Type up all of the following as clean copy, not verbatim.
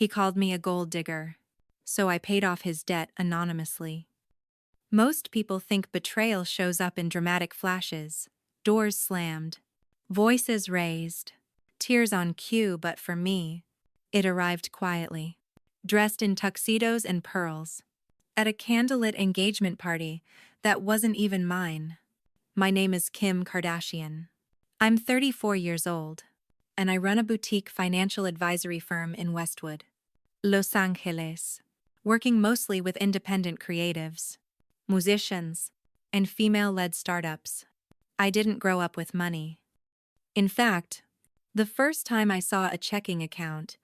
He called me a gold digger, so I paid off his debt anonymously. Most people think betrayal shows up in dramatic flashes, doors slammed, voices raised, tears on cue, but for me, it arrived quietly, dressed in tuxedos and pearls, at a candlelit engagement party that wasn't even mine. My name is Kim Kardashian. I'm 34 years old, and I run a boutique financial advisory firm in Westwood, Los Angeles, working mostly with independent creatives, musicians, and female-led startups. I didn't grow up with money. In fact, the first time I saw a checking account,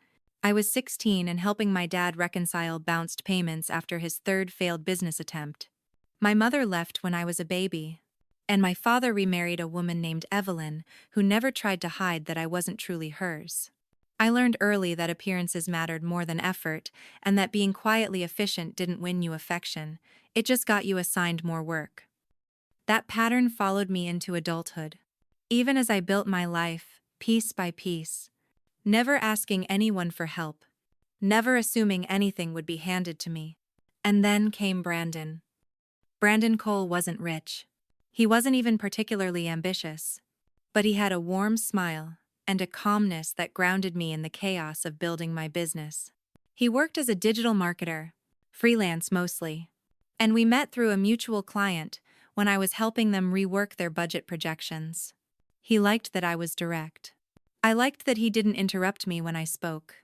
I was 16 and helping my dad reconcile bounced payments after his third failed business attempt. My mother left when I was a baby, and my father remarried a woman named Evelyn who never tried to hide that I wasn't truly hers. I learned early that appearances mattered more than effort, and that being quietly efficient didn't win you affection, it just got you assigned more work. That pattern followed me into adulthood. Even as I built my life, piece by piece, never asking anyone for help, never assuming anything would be handed to me. And then came Brandon. Brandon Cole wasn't rich. He wasn't even particularly ambitious. But he had a warm smile and a calmness that grounded me in the chaos of building my business. He worked as a digital marketer, freelance mostly, and we met through a mutual client when I was helping them rework their budget projections. He liked that I was direct. I liked that he didn't interrupt me when I spoke.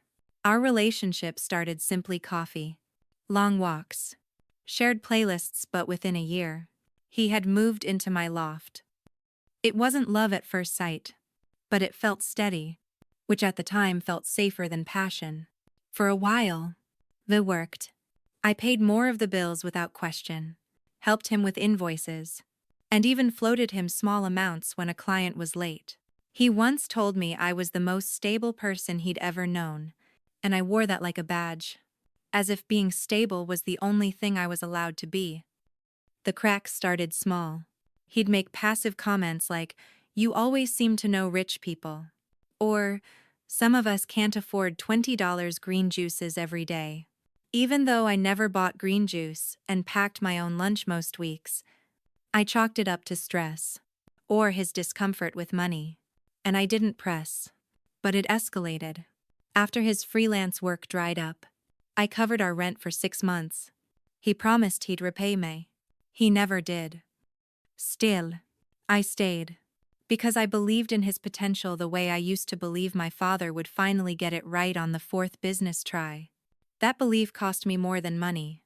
Our relationship started simply coffee, long walks, shared playlists, but within a year, he had moved into my loft. It wasn't love at first sight, but it felt steady, which at the time felt safer than passion. For a while, it worked. I paid more of the bills without question, helped him with invoices, and even floated him small amounts when a client was late. He once told me I was the most stable person he'd ever known, and I wore that like a badge, as if being stable was the only thing I was allowed to be. The cracks started small. He'd make passive comments like, "You always seem to know rich people," or, "Some of us can't afford $20 green juices every day." Even though I never bought green juice and packed my own lunch most weeks, I chalked it up to stress, or his discomfort with money. And I didn't press. But it escalated. After his freelance work dried up, I covered our rent for 6 months. He promised he'd repay me. He never did. Still, I stayed, because I believed in his potential the way I used to believe my father would finally get it right on the 4th business try. That belief cost me more than money.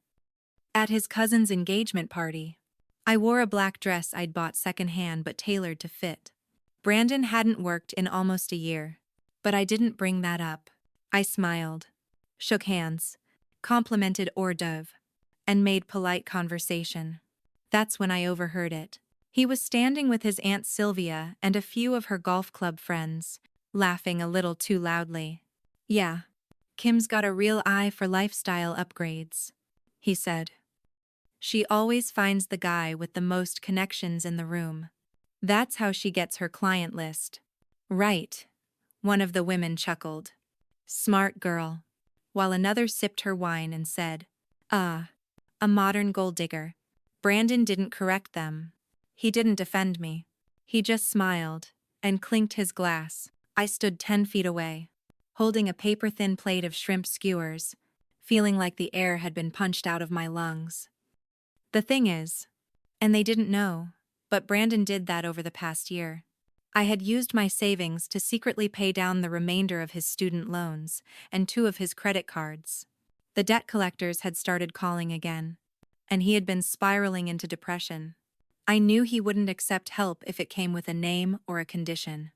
At his cousin's engagement party, I wore a black dress I'd bought secondhand but tailored to fit. Brandon hadn't worked in almost a year, but I didn't bring that up. I smiled, shook hands, complimented hors d'oeuvre, and made polite conversation. That's when I overheard it. He was standing with his Aunt Sylvia and a few of her golf club friends, laughing a little too loudly. "Yeah, Kim's got a real eye for lifestyle upgrades," he said. "She always finds the guy with the most connections in the room. That's how she gets her client list." "Right," one of the women chuckled. "Smart girl," while another sipped her wine and said, "Ah, a modern gold digger." Brandon didn't correct them. He didn't defend me. He just smiled and clinked his glass. I stood 10 feet away, holding a paper-thin plate of shrimp skewers, feeling like the air had been punched out of my lungs. The thing is, and they didn't know, but Brandon did that over the past year. I had used my savings to secretly pay down the remainder of his student loans and 2 of his credit cards. The debt collectors had started calling again, and he had been spiraling into depression. I knew he wouldn't accept help if it came with a name or a condition.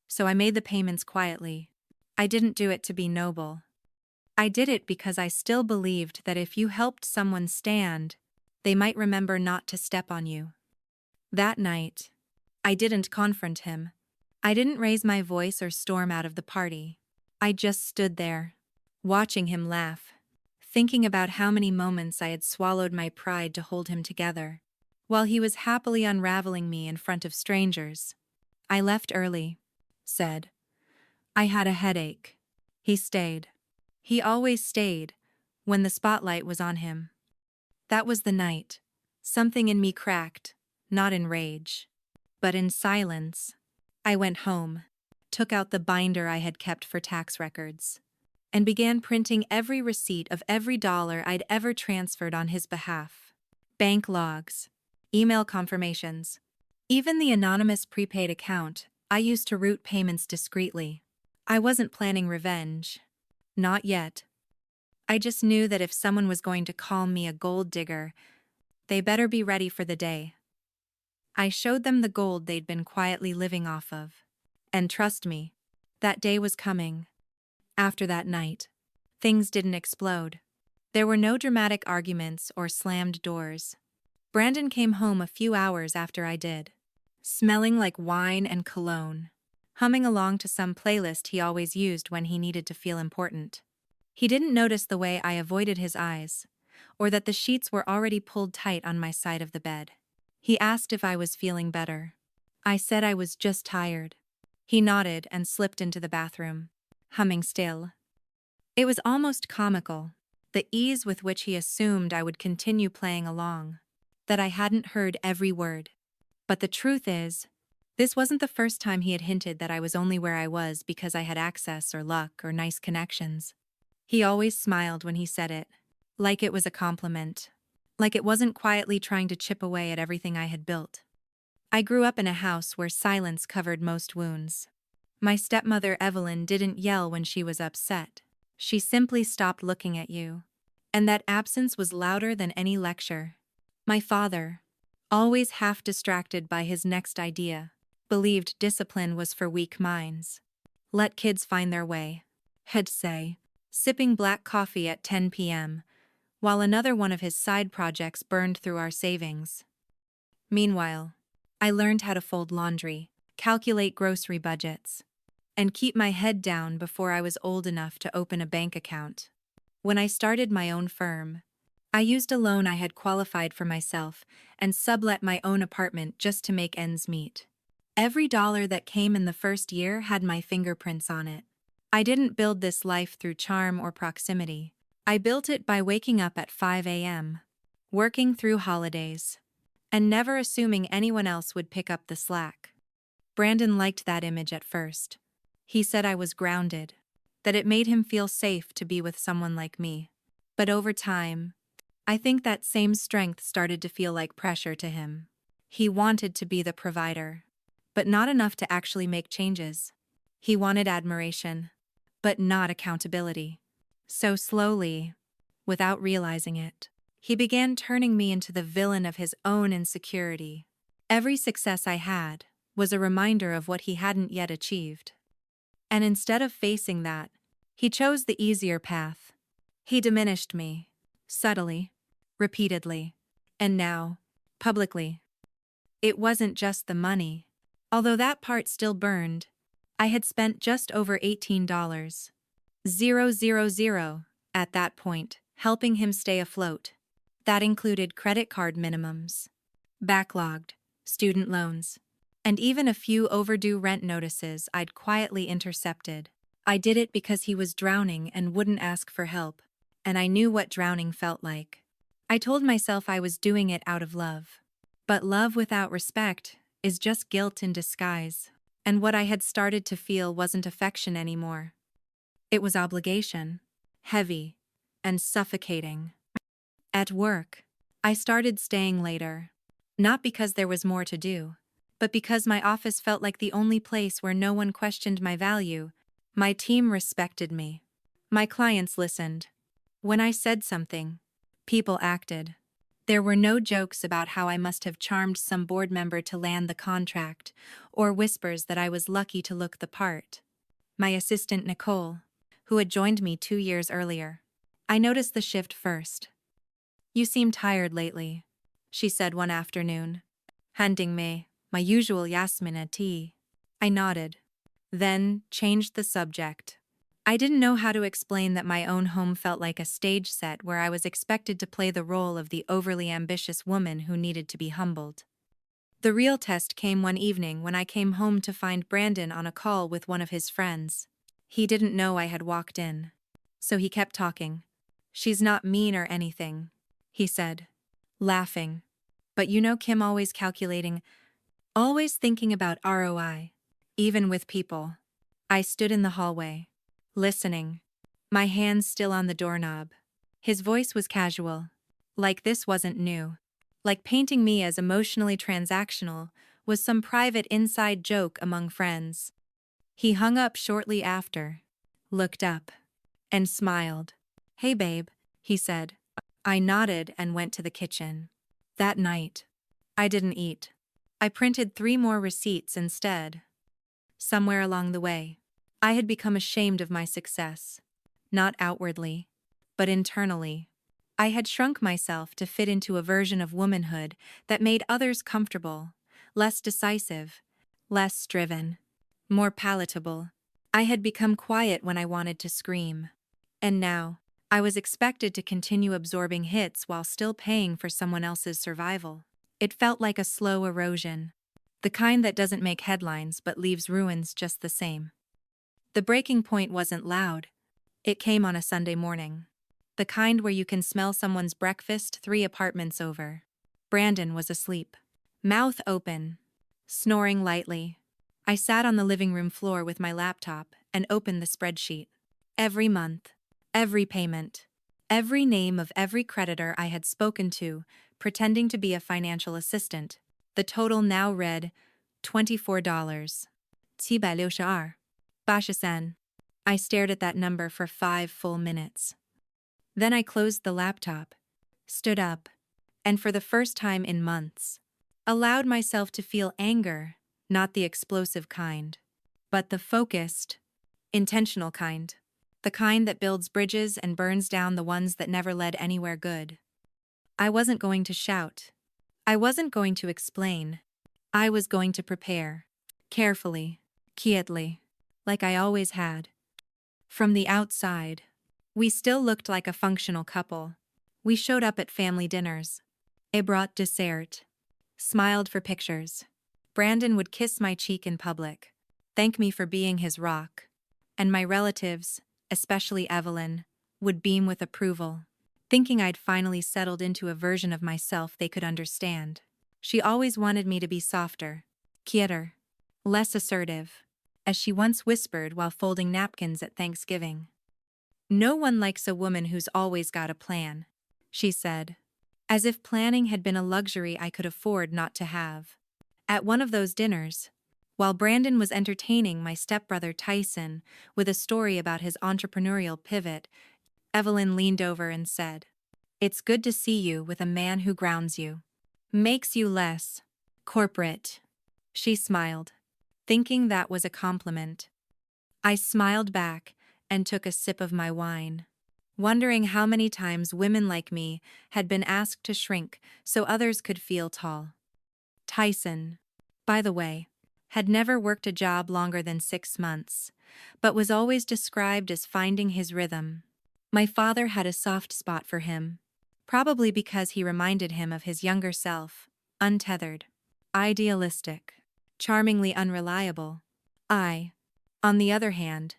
So I made the payments quietly. I didn't do it to be noble. I did it because I still believed that if you helped someone stand, they might remember not to step on you. That night, I didn't confront him. I didn't raise my voice or storm out of the party. I just stood there, watching him laugh, thinking about how many moments I had swallowed my pride to hold him together, while he was happily unraveling me in front of strangers. "I left early," said. "I had a headache." He stayed, He always stayed when the spotlight was on him. That was the night. Something in me cracked, not in rage, but in silence. I went home, took out the binder I had kept for tax records, and began printing every receipt of every dollar I'd ever transferred on his behalf. Bank logs, email confirmations, even the anonymous prepaid account I used to route payments discreetly. I wasn't planning revenge. Not yet. I just knew that if someone was going to call me a gold digger, they better be ready for the day. I showed them the gold they'd been quietly living off of. And trust me, that day was coming. After that night, things didn't explode. There were no dramatic arguments or slammed doors. Brandon came home a few hours after I did, smelling like wine and cologne, humming along to some playlist he always used when he needed to feel important. He didn't notice the way I avoided his eyes, or that the sheets were already pulled tight on my side of the bed. He asked if I was feeling better. I said I was just tired. He nodded and slipped into the bathroom, humming still. It was almost comical, the ease with which he assumed I would continue playing along, that I hadn't heard every word. But the truth is, this wasn't the first time he had hinted that I was only where I was because I had access or luck or nice connections. He always smiled when he said it, like it was a compliment, like it wasn't quietly trying to chip away at everything I had built. I grew up in a house where silence covered most wounds. My stepmother Evelyn didn't yell when she was upset. She simply stopped looking at you. And that absence was louder than any lecture. My father, always half distracted by his next idea, believed discipline was for weak minds. Let kids find their way, he'd say, sipping black coffee at 10 p.m., while another one of his side projects burned through our savings. Meanwhile, I learned how to fold laundry, calculate grocery budgets, and keep my head down before I was old enough to open a bank account. When I started my own firm, I used a loan I had qualified for myself and sublet my own apartment just to make ends meet. Every dollar that came in the first year had my fingerprints on it. I didn't build this life through charm or proximity. I built it by waking up at 5 a.m., working through holidays, and never assuming anyone else would pick up the slack. Brandon liked that image at first. He said I was grounded, that it made him feel safe to be with someone like me. But over time, I think that same strength started to feel like pressure to him. He wanted to be the provider, but not enough to actually make changes. He wanted admiration, but not accountability. So slowly, without realizing it, he began turning me into the villain of his own insecurity. Every success I had was a reminder of what he hadn't yet achieved. And instead of facing that, he chose the easier path. He diminished me, subtly, repeatedly, and now, publicly. It wasn't just the money. Although that part still burned, I had spent just over $18,000 at that point, helping him stay afloat. That included credit card minimums, backlogged student loans, and even a few overdue rent notices I'd quietly intercepted. I did it because he was drowning and wouldn't ask for help, and I knew what drowning felt like. I told myself I was doing it out of love. But love without respect is just guilt in disguise, and what I had started to feel wasn't affection anymore. It was obligation, heavy, and suffocating. At work, I started staying later, not because there was more to do, but because my office felt like the only place where no one questioned my value. My team respected me. My clients listened. When I said something, people acted. There were no jokes about how I must have charmed some board member to land the contract, or whispers that I was lucky to look the part. My assistant Nicole, who had joined me 2 years earlier, I noticed the shift first. "You seem tired lately," she said one afternoon, handing me my usual Yasmin tea. I nodded, then changed the subject. I didn't know how to explain that my own home felt like a stage set where I was expected to play the role of the overly ambitious woman who needed to be humbled. The real test came one evening when I came home to find Brandon on a call with one of his friends. He didn't know I had walked in. so he kept talking. "She's not mean or anything," he said, laughing. "But you know Kim always calculating, always thinking about ROI, even with people." I stood in the hallway, listening, my hands still on the doorknob. His voice was casual, like this wasn't new, like painting me as emotionally transactional was some private inside joke among friends. He hung up shortly after, looked up, and smiled. "Hey babe," he said. I nodded and went to the kitchen. That night, I didn't eat. I printed 3 more receipts instead. Somewhere along the way, I had become ashamed of my success. Not outwardly, but internally. I had shrunk myself to fit into a version of womanhood that made others comfortable, less decisive, less driven, more palatable. I had become quiet when I wanted to scream. And now, I was expected to continue absorbing hits while still paying for someone else's survival. It felt like a slow erosion. The kind that doesn't make headlines but leaves ruins just the same. The breaking point wasn't loud. It came on a Sunday morning. The kind where you can smell someone's breakfast 3 apartments over. Brandon was asleep, mouth open, snoring lightly. I sat on the living room floor with my laptop and opened the spreadsheet. Every month, every payment, every name of every creditor I had spoken to, pretending to be a financial assistant. The total now read $24. 762. Basha-sen. I stared at that number for 5 full minutes. Then I closed the laptop, stood up, and for the first time in months, allowed myself to feel anger, not the explosive kind, but the focused, intentional kind. The kind that builds bridges and burns down the ones that never led anywhere good. I wasn't going to shout. I wasn't going to explain. I was going to prepare. Carefully, quietly, like I always had. From the outside, we still looked like a functional couple. We showed up at family dinners. I brought dessert. Smiled for pictures. Brandon would kiss my cheek in public, thank me for being his rock. And my relatives, especially Evelyn, would beam with approval, thinking I'd finally settled into a version of myself they could understand. She always wanted me to be softer, quieter, less assertive, as she once whispered while folding napkins at Thanksgiving. "No one likes a woman who's always got a plan," she said, as if planning had been a luxury I could afford not to have. At one of those dinners, while Brandon was entertaining my stepbrother Tyson with a story about his entrepreneurial pivot, Evelyn leaned over and said, "It's good to see you with a man who grounds you. Makes you less corporate." She smiled, thinking that was a compliment. I smiled back and took a sip of my wine, wondering how many times women like me had been asked to shrink so others could feel tall. Tyson, by the way, had never worked a job longer than 6 months, but was always described as finding his rhythm. My father had a soft spot for him, probably because he reminded him of his younger self, untethered, idealistic, charmingly unreliable. I, on the other hand,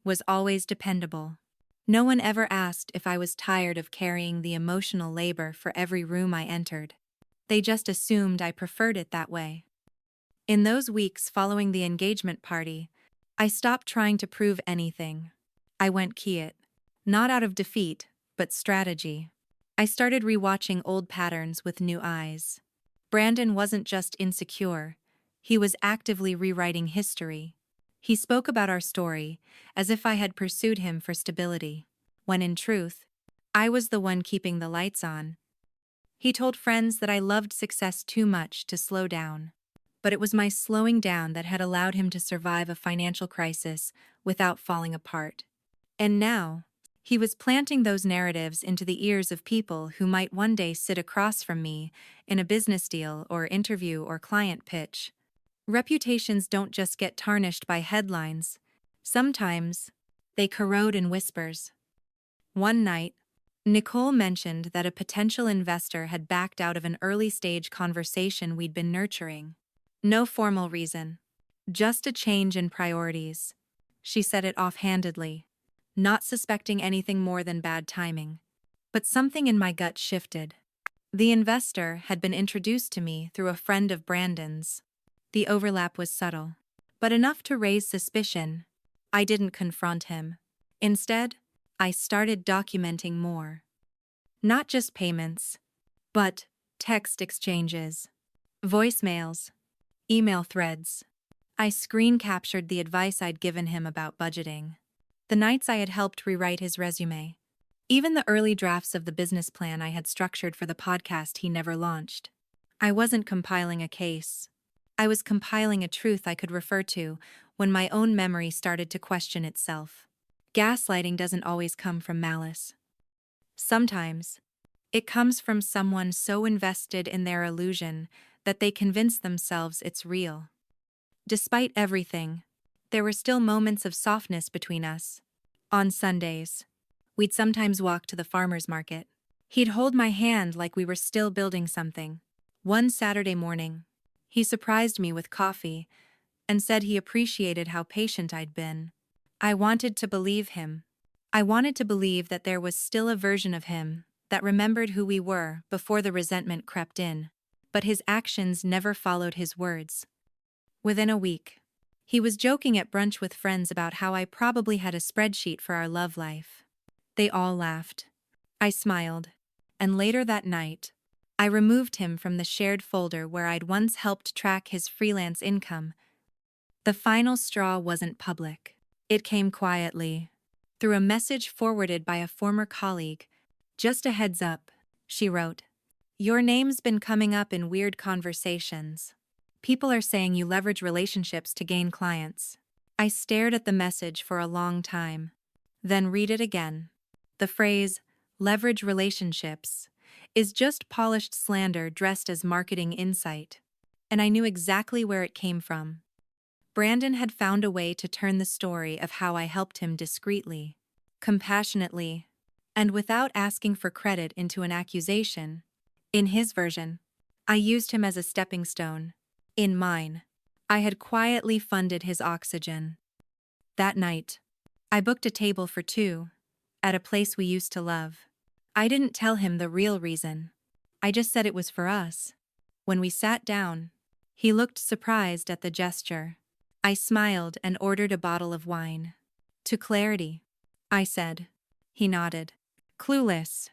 was always dependable. No one ever asked if I was tired of carrying the emotional labor for every room I entered. They just assumed I preferred it that way. In those weeks following the engagement party, I stopped trying to prove anything. I went quiet, not out of defeat, but strategy. I started rewatching old patterns with new eyes. Brandon wasn't just insecure, he was actively rewriting history. He spoke about our story as if I had pursued him for stability, when in truth, I was the one keeping the lights on. He told friends that I loved success too much to slow down, but it was my slowing down that had allowed him to survive a financial crisis without falling apart. And now, he was planting those narratives into the ears of people who might one day sit across from me in a business deal or interview or client pitch. Reputations don't just get tarnished by headlines. Sometimes, they corrode in whispers. One night, Nicole mentioned that a potential investor had backed out of an early-stage conversation we'd been nurturing. No formal reason. Just a change in priorities. She said it offhandedly, not suspecting anything more than bad timing. But something in my gut shifted. The investor had been introduced to me through a friend of Brandon's. The overlap was subtle, but enough to raise suspicion. I didn't confront him. Instead, I started documenting more. Not just payments, but text exchanges, voicemails, email threads. I screen captured the advice I'd given him about budgeting, the nights I had helped rewrite his resume, even the early drafts of the business plan I had structured for the podcast he never launched. I wasn't compiling a case. I was compiling a truth I could refer to when my own memory started to question itself. Gaslighting doesn't always come from malice. Sometimes, it comes from someone so invested in their illusion that they convince themselves it's real. Despite everything, there were still moments of softness between us. On Sundays, we'd sometimes walk to the farmer's market. He'd hold my hand like we were still building something. One Saturday morning, he surprised me with coffee and said he appreciated how patient I'd been. I wanted to believe him. I wanted to believe that there was still a version of him that remembered who we were before the resentment crept in. But his actions never followed his words. Within a week, he was joking at brunch with friends about how I probably had a spreadsheet for our love life. They all laughed. I smiled, and later that night, I removed him from the shared folder where I'd once helped track his freelance income. The final straw wasn't public. It came quietly, through a message forwarded by a former colleague. "Just a heads up," she wrote. "Your name's been coming up in weird conversations. People are saying you leverage relationships to gain clients." I stared at the message for a long time, then read it again. The phrase, "leverage relationships," is just polished slander dressed as marketing insight. And I knew exactly where it came from. Brandon had found a way to turn the story of how I helped him discreetly, compassionately, and without asking for credit into an accusation. In his version, I used him as a stepping stone. In mine, I had quietly funded his oxygen. That night, I booked a table for two, at a place we used to love. I didn't tell him the real reason. I just said it was for us. When we sat down, he looked surprised at the gesture. I smiled and ordered a bottle of wine. "To clarity," I said. He nodded. Clueless.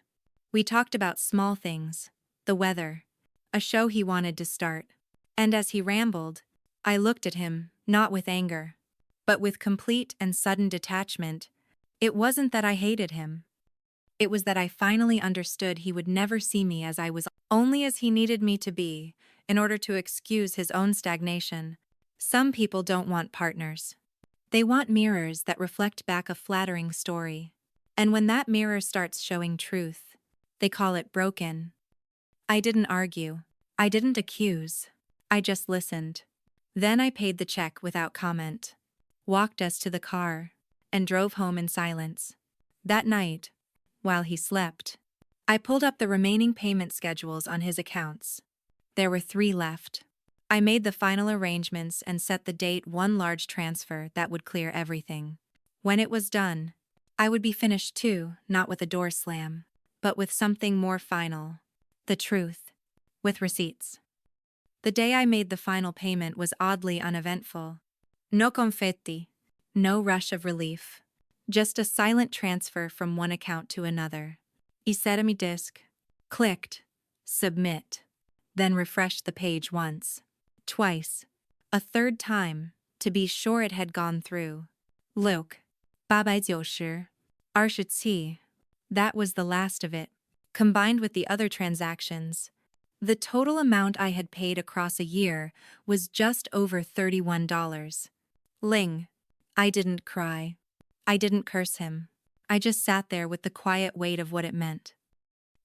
We talked about small things, the weather, a show he wanted to start. And as he rambled, I looked at him, not with anger, but with complete and sudden detachment. It wasn't that I hated him. It was that I finally understood he would never see me as I was, only as he needed me to be, in order to excuse his own stagnation. Some people don't want partners. They want mirrors that reflect back a flattering story. And when that mirror starts showing truth, they call it broken. I didn't argue. I didn't accuse. I just listened. Then I paid the check without comment, walked us to the car, and drove home in silence. That night, while he slept, I pulled up the remaining payment schedules on his accounts. There were 3 left. I made the final arrangements and set the date one large transfer that would clear everything. When it was done, I would be finished too, not with a door slam, but with something more final. The truth. With receipts. The day I made the final payment was oddly uneventful. No confetti. No rush of relief. Just a silent transfer from one account to another. Inserire mi disc. Clicked. Submit. Then refreshed the page once. Twice. A third time, to be sure it had gone through. Look. 890 27. That was the last of it. Combined with the other transactions, the total amount I had paid across a year was just over $31. Ling. I didn't cry. I didn't curse him. I just sat there with the quiet weight of what it meant.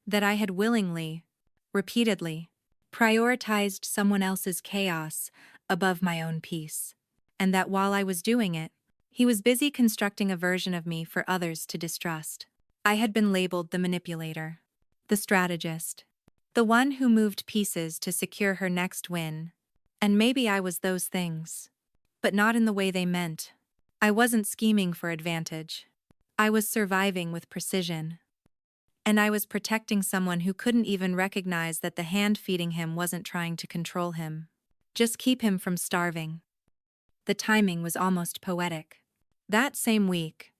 That I had willingly, repeatedly, prioritized someone else's chaos above my own peace. And that while I was doing it, he was busy constructing a version of me for others to distrust. I had been labeled the manipulator, the strategist, the one who moved pieces to secure her next win. And maybe I was those things, but not in the way they meant. I wasn't scheming for advantage. I was surviving with precision. And I was protecting someone who couldn't even recognize that the hand feeding him wasn't trying to control him. Just keep him from starving. The timing was almost poetic. That same week,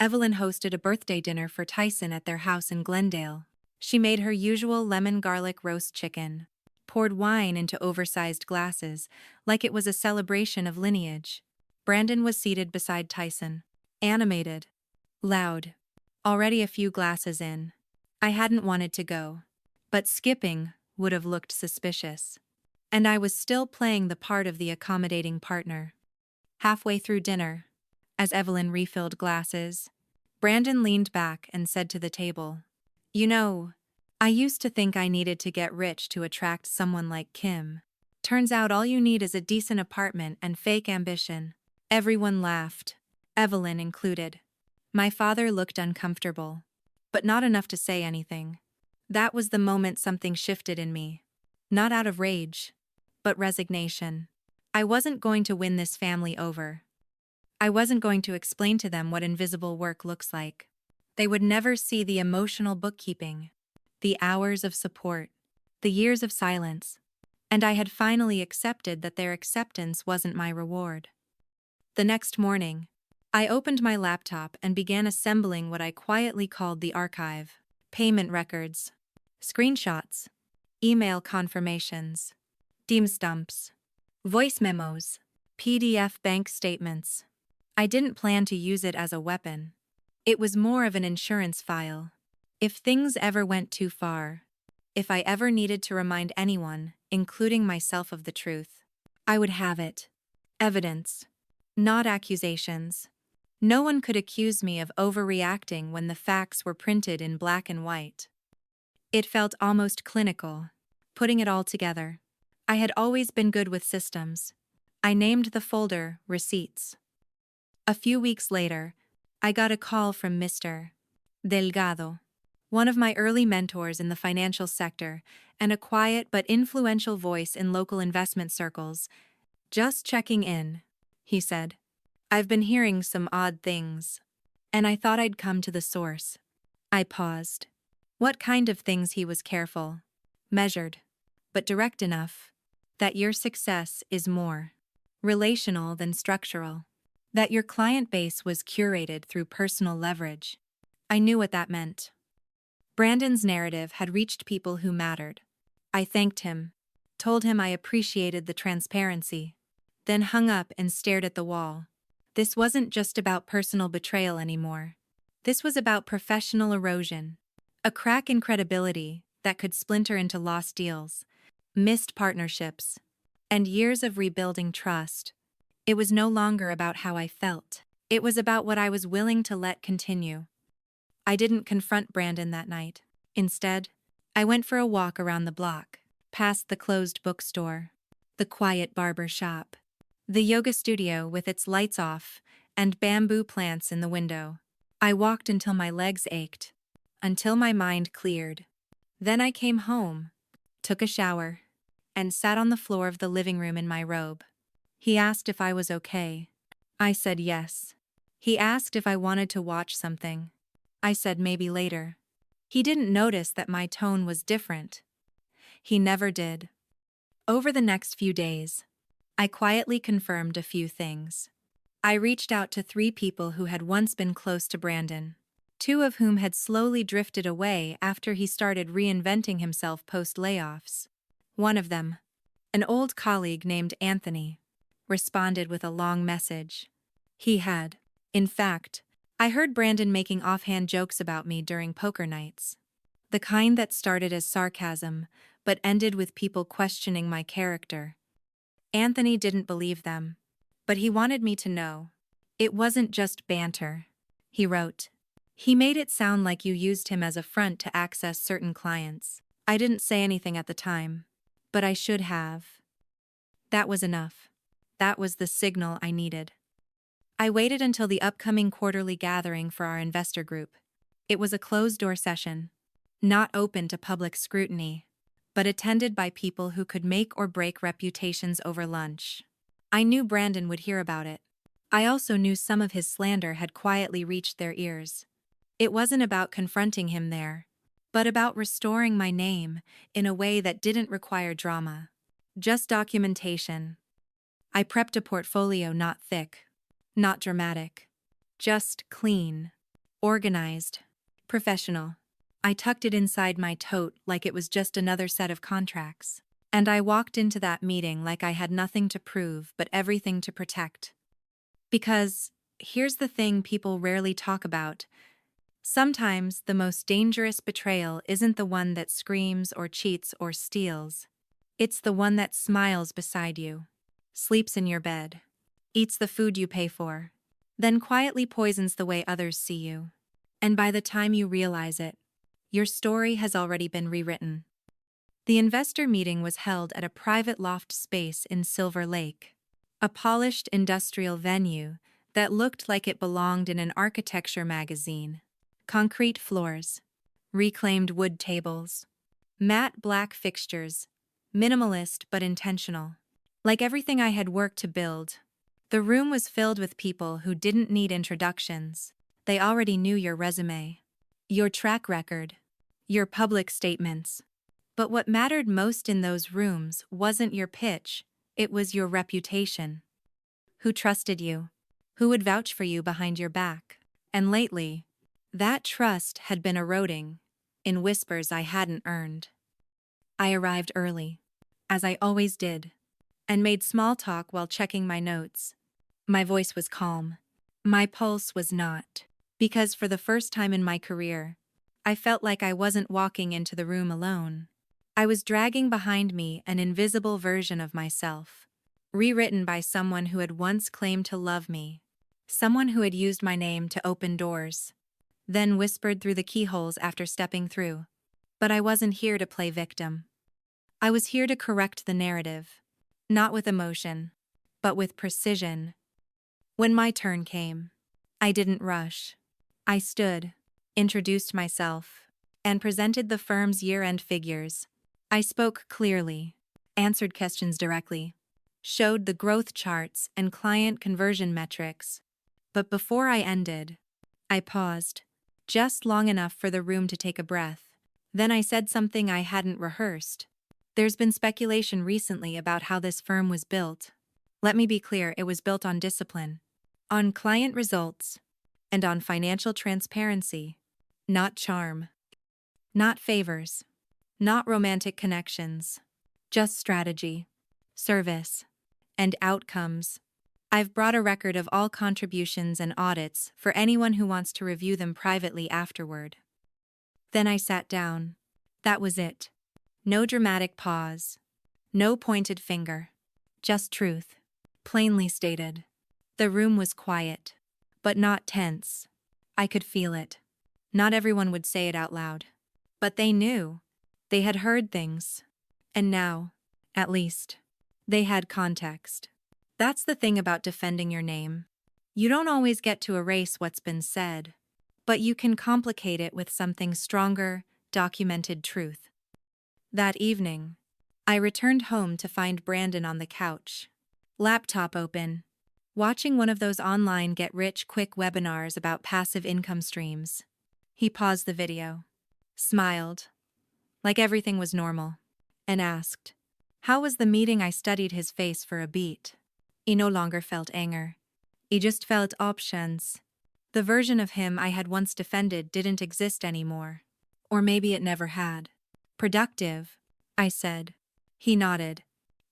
Evelyn hosted a birthday dinner for Tyson at their house in Glendale. She made her usual lemon garlic roast chicken, poured wine into oversized glasses, like it was a celebration of lineage. Brandon was seated beside Tyson, animated, loud, already a few glasses in. I hadn't wanted to go, but skipping would have looked suspicious. And I was still playing the part of the accommodating partner. Halfway through dinner, as Evelyn refilled glasses, Brandon leaned back and said to the table, "You know, I used to think I needed to get rich to attract someone like Kim. Turns out all you need is a decent apartment and fake ambition." Everyone laughed, Evelyn included. My father looked uncomfortable, but not enough to say anything. That was the moment something shifted in me. Not out of rage, but resignation. I wasn't going to win this family over. I wasn't going to explain to them what invisible work looks like. They would never see the emotional bookkeeping, the hours of support, the years of silence, and I had finally accepted that their acceptance wasn't my reward. The next morning, I opened my laptop and began assembling what I quietly called the archive: payment records, screenshots, email confirmations, timestamps, voice memos, PDF bank statements. I didn't plan to use it as a weapon. It was more of an insurance file. If things ever went too far, if I ever needed to remind anyone, including myself, of the truth, I would have it. Evidence, not accusations. No one could accuse me of overreacting when the facts were printed in black and white. It felt almost clinical, putting it all together. I had always been good with systems. I named the folder Receipts. A few weeks later, I got a call from Mr. Delgado, one of my early mentors in the financial sector and a quiet but influential voice in local investment circles. "Just checking in," he said. "I've been hearing some odd things, and I thought I'd come to the source." I paused. What kind of things? He was careful, measured, but direct enough. That your success is more relational than structural. That your client base was curated through personal leverage. I knew what that meant. Brandon's narrative had reached people who mattered. I thanked him, told him I appreciated the transparency, then hung up and stared at the wall. This wasn't just about personal betrayal anymore. This was about professional erosion. A crack in credibility that could splinter into lost deals, missed partnerships, and years of rebuilding trust. It was no longer about how I felt. It was about what I was willing to let continue. I didn't confront Brandon that night. Instead, I went for a walk around the block, past the closed bookstore, the quiet barber shop, the yoga studio with its lights off and bamboo plants in the window. I walked until my legs ached, until my mind cleared. Then I came home, took a shower, and sat on the floor of the living room in my robe. He asked if I was okay. I said yes. He asked if I wanted to watch something. I said maybe later. He didn't notice that my tone was different. He never did. Over the next few days, I quietly confirmed a few things. I reached out to 3 people who had once been close to Brandon, 2 of whom had slowly drifted away after he started reinventing himself post-layoffs. One of them, an old colleague named Anthony, responded with a long message. He had, in fact, I heard Brandon making offhand jokes about me during poker nights. The kind that started as sarcasm, but ended with people questioning my character. Anthony didn't believe them, but he wanted me to know. It wasn't just banter, he wrote. He made it sound like you used him as a front to access certain clients. I didn't say anything at the time, but I should have. That was enough. That was the signal I needed. I waited until the upcoming quarterly gathering for our investor group. It was a closed-door session, not open to public scrutiny, but attended by people who could make or break reputations over lunch. I knew Brandon would hear about it. I also knew some of his slander had quietly reached their ears. It wasn't about confronting him there, but about restoring my name in a way that didn't require drama. Just documentation. I prepped a portfolio not thick, not dramatic, just clean, organized, professional. I tucked it inside my tote like it was just another set of contracts. And I walked into that meeting like I had nothing to prove but everything to protect. Because here's the thing people rarely talk about. Sometimes the most dangerous betrayal isn't the one that screams or cheats or steals. It's the one that smiles beside you, sleeps in your bed, eats the food you pay for, then quietly poisons the way others see you. And by the time you realize it, your story has already been rewritten. The investor meeting was held at a private loft space in Silver Lake, a polished industrial venue that looked like it belonged in an architecture magazine. Concrete floors, reclaimed wood tables, matte black fixtures, minimalist but intentional. Like everything I had worked to build, the room was filled with people who didn't need introductions. They already knew your resume, your track record, your public statements. But what mattered most in those rooms wasn't your pitch, it was your reputation. Who trusted you? Who would vouch for you behind your back? And lately, that trust had been eroding, in whispers I hadn't earned. I arrived early, as I always did, and made small talk while checking my notes. My voice was calm. My pulse was not, because for the first time in my career, I felt like I wasn't walking into the room alone. I was dragging behind me an invisible version of myself, rewritten by someone who had once claimed to love me, someone who had used my name to open doors, then whispered through the keyholes after stepping through. But I wasn't here to play victim. I was here to correct the narrative, not with emotion, but with precision. When my turn came, I didn't rush. I stood, introduced myself, and presented the firm's year-end figures. I spoke clearly, answered questions directly, showed the growth charts and client conversion metrics. But before I ended, I paused, just long enough for the room to take a breath. Then I said something I hadn't rehearsed. There's been speculation recently about how this firm was built. Let me be clear, it was built on discipline, on client results, and on financial transparency, not charm, not favors, not romantic connections, just strategy, service, and outcomes. I've brought a record of all contributions and audits for anyone who wants to review them privately afterward. Then I sat down. That was it. No dramatic pause. No pointed finger. Just truth. Plainly stated. The room was quiet, but not tense. I could feel it. Not everyone would say it out loud. But they knew. They had heard things. And now, at least, they had context. That's the thing about defending your name. You don't always get to erase what's been said, but you can complicate it with something stronger, documented truth. That evening, I returned home to find Brandon on the couch, laptop open, watching one of those online get-rich-quick webinars about passive income streams. He paused the video, smiled, like everything was normal, and asked, "How was the meeting?" I studied his face for a beat. He no longer felt anger. He just felt options. The version of him I had once defended didn't exist anymore. Or maybe it never had. "Productive," I said. He nodded,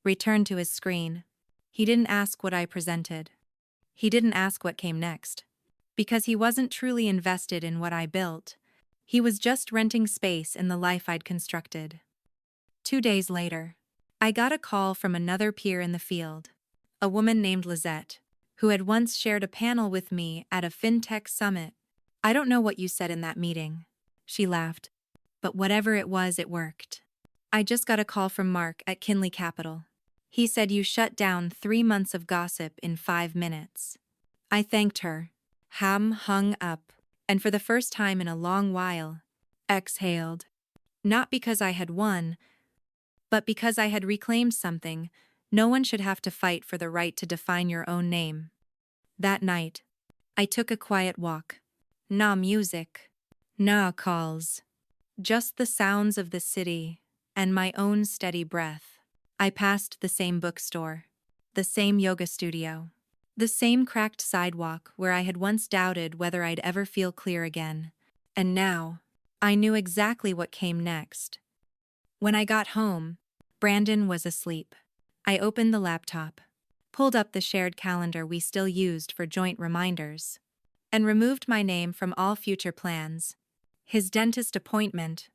returned to his screen. He didn't ask what I presented. He didn't ask what came next. Because he wasn't truly invested in what I built. He was just renting space in the life I'd constructed. 2 days later, I got a call from another peer in the field, a woman named Lizette, who had once shared a panel with me at a fintech summit. "I don't know what you said in that meeting," she laughed, "but whatever it was, it worked. I just got a call from Mark at Kinley Capital. He said you shut down 3 months of gossip in 5 minutes." I thanked her, hung up, and for the first time in a long while, exhaled. Not because I had won, but because I had reclaimed something. No one should have to fight for the right to define your own name. That night, I took a quiet walk. Nah music, nah calls, just the sounds of the city and my own steady breath. I passed the same bookstore, the same yoga studio, the same cracked sidewalk where I had once doubted whether I'd ever feel clear again. And now, I knew exactly what came next. When I got home, Brandon was asleep. I opened the laptop, pulled up the shared calendar we still used for joint reminders, and removed my name from all future plans. His dentist appointment,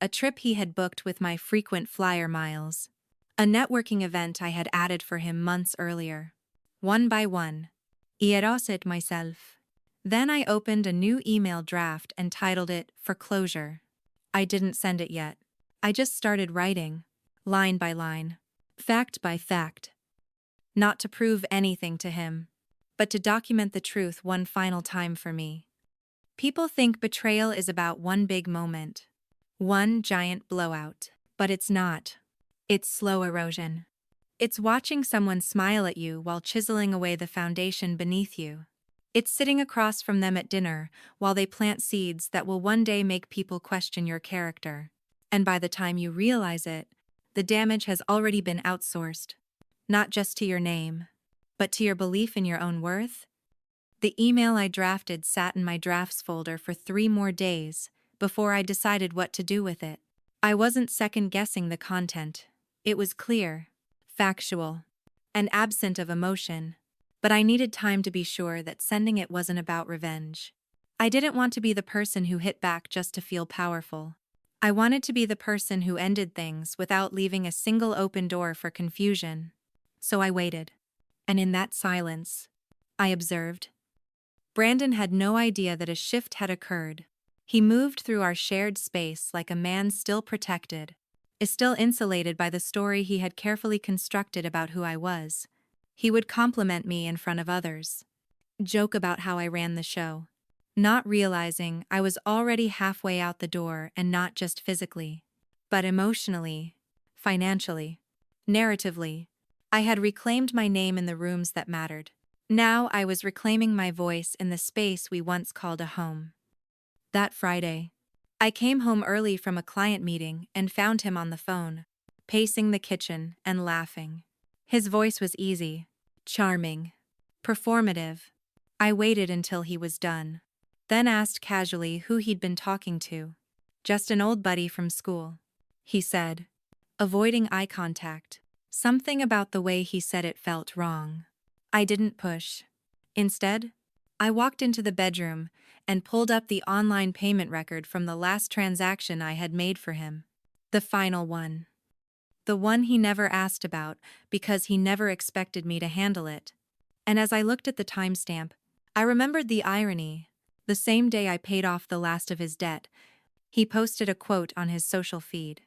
a trip he had booked with my frequent flyer miles, a networking event I had added for him months earlier. One by one, I erased it myself. Then I opened a new email draft and titled it For Closure. I didn't send it yet. I just started writing, line by line, fact by fact. Not to prove anything to him, but to document the truth one final time for me. People think betrayal is about one big moment, one giant blowout, but it's not. It's slow erosion. It's watching someone smile at you while chiseling away the foundation beneath you. It's sitting across from them at dinner while they plant seeds that will one day make people question your character. And by the time you realize it, the damage has already been outsourced. Not just to your name, but to your belief in your own worth. The email I drafted sat in my drafts folder for 3 more days before I decided what to do with it. I wasn't second-guessing the content. It was clear, factual, and absent of emotion, but I needed time to be sure that sending it wasn't about revenge. I didn't want to be the person who hit back just to feel powerful. I wanted to be the person who ended things without leaving a single open door for confusion. So I waited. And in that silence, I observed. Brandon had no idea that a shift had occurred. He moved through our shared space like a man still protected, still insulated by the story he had carefully constructed about who I was. He would compliment me in front of others, joke about how I ran the show, not realizing I was already halfway out the door, and not just physically, but emotionally, financially, narratively. I had reclaimed my name in the rooms that mattered. Now I was reclaiming my voice in the space we once called a home. That Friday, I came home early from a client meeting and found him on the phone, pacing the kitchen and laughing. His voice was easy, charming, performative. I waited until he was done, then asked casually who he'd been talking to. Just an old buddy from school, he said, avoiding eye contact. Something about the way he said it felt wrong. I didn't push. Instead, I walked into the bedroom and pulled up the online payment record from the last transaction I had made for him. The final one. The one he never asked about because he never expected me to handle it. And as I looked at the timestamp, I remembered the irony. The same day I paid off the last of his debt, he posted a quote on his social feed.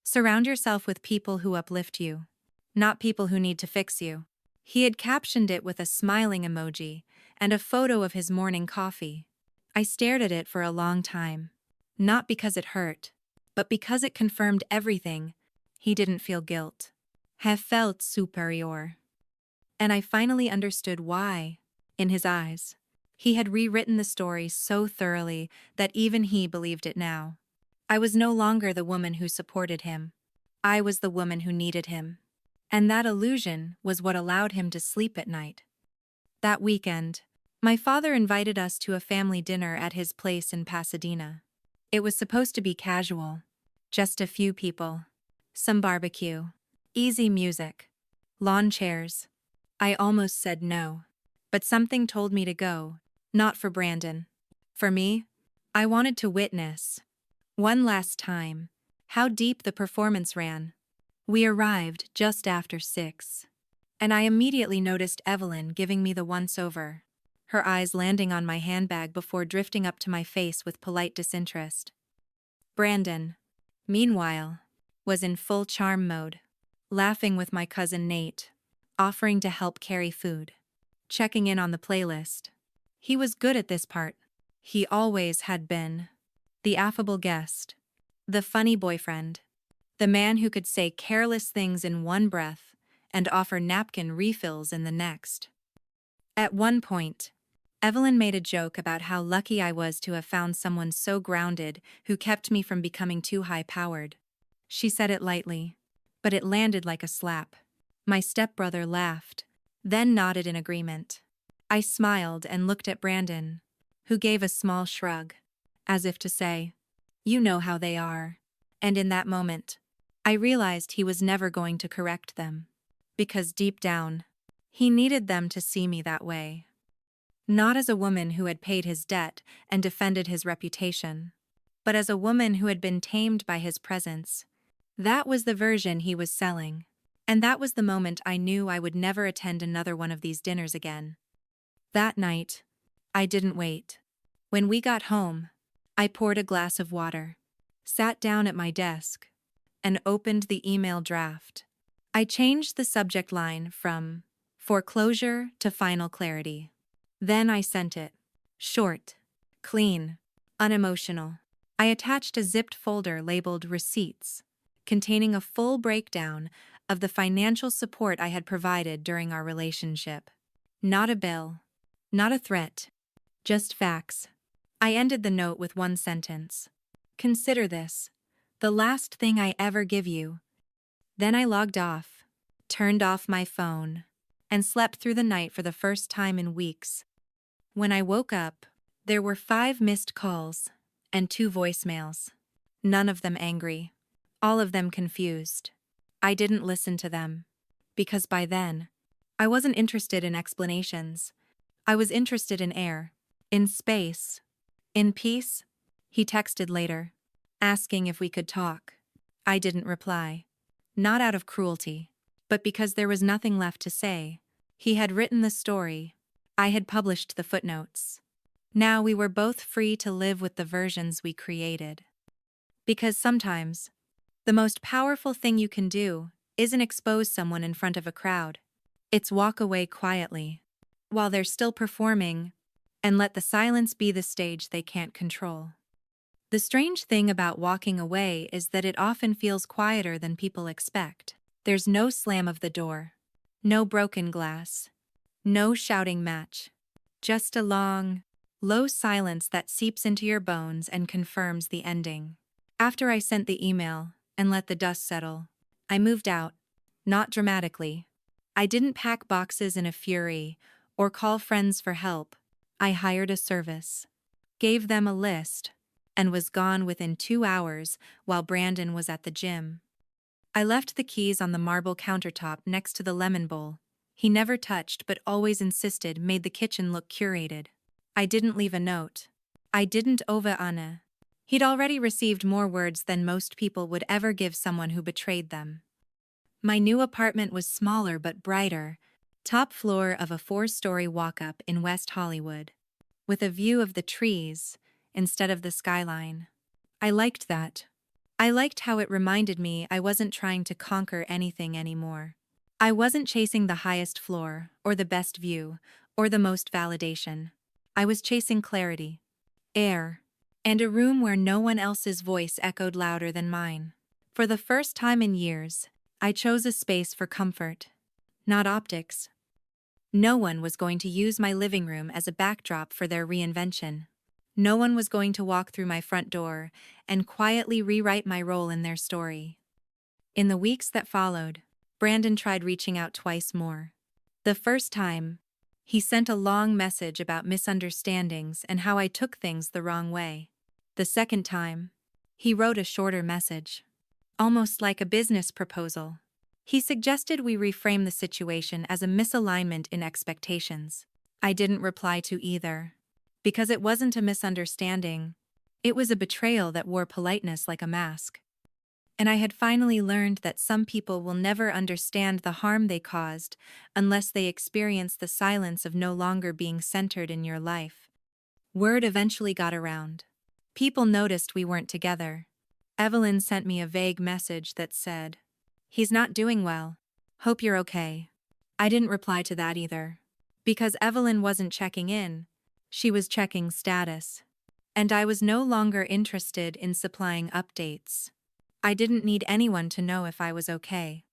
Surround yourself with people who uplift you, not people who need to fix you. He had captioned it with a smiling emoji and a photo of his morning coffee. I stared at it for a long time, not because it hurt, but because it confirmed everything. He didn't feel guilt, have felt superior. And I finally understood why, in his eyes. He had rewritten the story so thoroughly that even he believed it now. I was no longer the woman who supported him. I was the woman who needed him. And that illusion was what allowed him to sleep at night. That weekend, my father invited us to a family dinner at his place in Pasadena. It was supposed to be casual, just a few people, some barbecue, easy music, lawn chairs. I almost said no, but something told me to go, not for Brandon. For me, I wanted to witness, one last time, how deep the performance ran. We arrived just after 6, and I immediately noticed Evelyn giving me the once-over, her eyes landing on my handbag before drifting up to my face with polite disinterest. Brandon, meanwhile, was in full charm mode, laughing with my cousin Nate, offering to help carry food, checking in on the playlist. He was good at this part. He always had been. The affable guest, the funny boyfriend, the man who could say careless things in one breath and offer napkin refills in the next. At one point, Evelyn made a joke about how lucky I was to have found someone so grounded who kept me from becoming too high-powered. She said it lightly, but it landed like a slap. My stepbrother laughed, then nodded in agreement. I smiled and looked at Brandon, who gave a small shrug, as if to say, "You know how they are." And in that moment, I realized he was never going to correct them. Because deep down, he needed them to see me that way. Not as a woman who had paid his debt and defended his reputation, but as a woman who had been tamed by his presence. That was the version he was selling. And that was the moment I knew I would never attend another one of these dinners again. That night, I didn't wait. When we got home, I poured a glass of water, sat down at my desk, and opened the email draft. I changed the subject line from foreclosure to final clarity. Then I sent it. Short, clean, unemotional. I attached a zipped folder labeled Receipts, containing a full breakdown of the financial support I had provided during our relationship. Not a bill, not a threat, just facts. I ended the note with one sentence. Consider this, the last thing I ever give you. Then I logged off, turned off my phone, and slept through the night for the first time in weeks. When I woke up, there were 5 missed calls and 2 voicemails. None of them angry, all of them confused. I didn't listen to them, because by then, I wasn't interested in explanations. I was interested in air, in space, in peace. He texted later, asking if we could talk. I didn't reply. Not out of cruelty, but because there was nothing left to say. He had written the story. I had published the footnotes. Now we were both free to live with the versions we created. Because sometimes, the most powerful thing you can do isn't expose someone in front of a crowd. It's walk away quietly, while they're still performing, and let the silence be the stage they can't control. The strange thing about walking away is that it often feels quieter than people expect. There's no slam of the door, no broken glass, no shouting match. Just a long, low silence that seeps into your bones and confirms the ending. After I sent the email and let the dust settle, I moved out, not dramatically. I didn't pack boxes in a fury or call friends for help. I hired a service, gave them a list, and was gone within 2 hours while Brandon was at the gym. I left the keys on the marble countertop next to the lemon bowl. He never touched but always insisted made the kitchen look curated. I didn't leave a note. I didn't over Anna. He'd already received more words than most people would ever give someone who betrayed them. My new apartment was smaller but brighter, top floor of a 4-story walk-up in West Hollywood, with a view of the trees instead of the skyline. I liked that. I liked how it reminded me I wasn't trying to conquer anything anymore. I wasn't chasing the highest floor, or the best view, or the most validation. I was chasing clarity, air, and a room where no one else's voice echoed louder than mine. For the first time in years, I chose a space for comfort, not optics. No one was going to use my living room as a backdrop for their reinvention. No one was going to walk through my front door and quietly rewrite my role in their story. In the weeks that followed, Brandon tried reaching out twice more. The first time, he sent a long message about misunderstandings and how I took things the wrong way. The second time, he wrote a shorter message, almost like a business proposal. He suggested we reframe the situation as a misalignment in expectations. I didn't reply to either, because it wasn't a misunderstanding. It was a betrayal that wore politeness like a mask. And I had finally learned that some people will never understand the harm they caused unless they experience the silence of no longer being centered in your life. Word eventually got around. People noticed we weren't together. Evelyn sent me a vague message that said, "He's not doing well. Hope you're okay." I didn't reply to that either. Because Evelyn wasn't checking in, she was checking status. And I was no longer interested in supplying updates. I didn't need anyone to know if I was okay.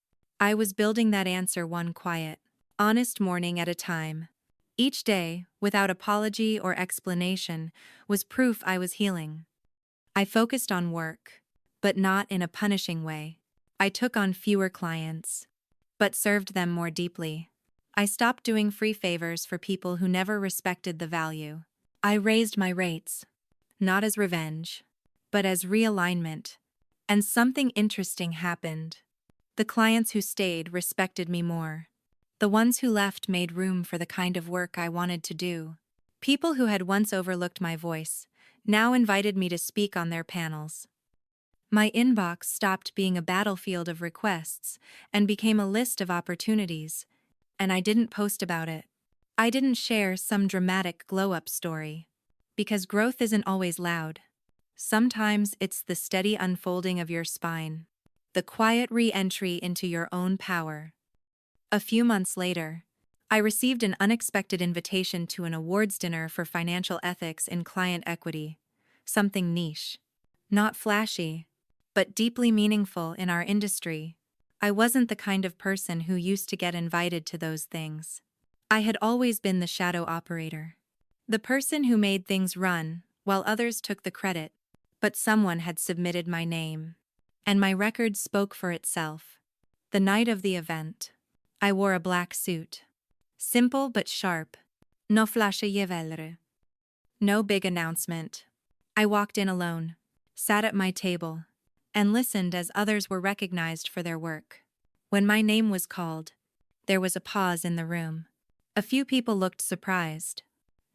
I was building that answer one quiet, honest morning at a time. Each day, without apology or explanation, was proof I was healing. I focused on work, but not in a punishing way. I took on fewer clients, but served them more deeply. I stopped doing free favors for people who never respected the value. I raised my rates, not as revenge, but as realignment. And something interesting happened. The clients who stayed respected me more. The ones who left made room for the kind of work I wanted to do. People who had once overlooked my voice now invited me to speak on their panels. My inbox stopped being a battlefield of requests and became a list of opportunities, and I didn't post about it. I didn't share some dramatic glow-up story, because growth isn't always loud. Sometimes it's the steady unfolding of your spine, the quiet re-entry into your own power. A few months later, I received an unexpected invitation to an awards dinner for financial ethics in client equity, something niche, not flashy, but deeply meaningful in our industry. I wasn't the kind of person who used to get invited to those things. I had always been the shadow operator, the person who made things run while others took the credit. But someone had submitted my name, and my record spoke for itself. The night of the event, I wore a black suit. Simple but sharp. No flashy. No big announcement. I walked in alone, sat at my table, and listened as others were recognized for their work. When my name was called, there was a pause in the room. A few people looked surprised,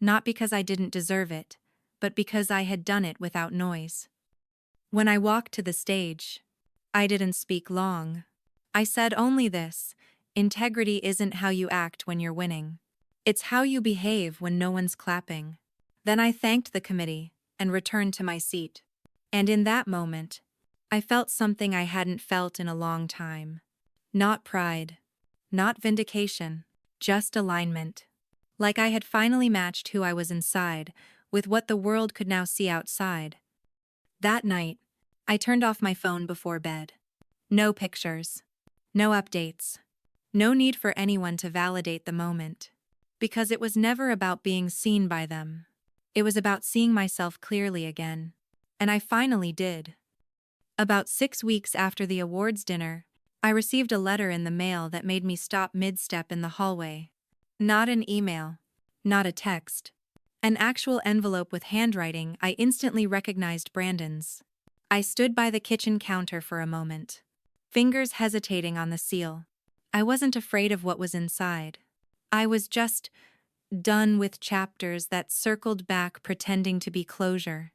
not because I didn't deserve it, but because I had done it without noise. When I walked to the stage, I didn't speak long. I said only this: integrity isn't how you act when you're winning. It's how you behave when no one's clapping. Then I thanked the committee and returned to my seat. And in that moment, I felt something I hadn't felt in a long time. Not pride, not vindication, just alignment. Like I had finally matched who I was inside with what the world could now see outside. That night, I turned off my phone before bed. No pictures, no updates, no need for anyone to validate the moment. Because it was never about being seen by them. It was about seeing myself clearly again. And I finally did. About 6 weeks after the awards dinner, I received a letter in the mail that made me stop mid-step in the hallway. Not an email, not a text. An actual envelope with handwriting I instantly recognized Brandon's. I stood by the kitchen counter for a moment, fingers hesitating on the seal. I wasn't afraid of what was inside. I was just done with chapters that circled back pretending to be closure.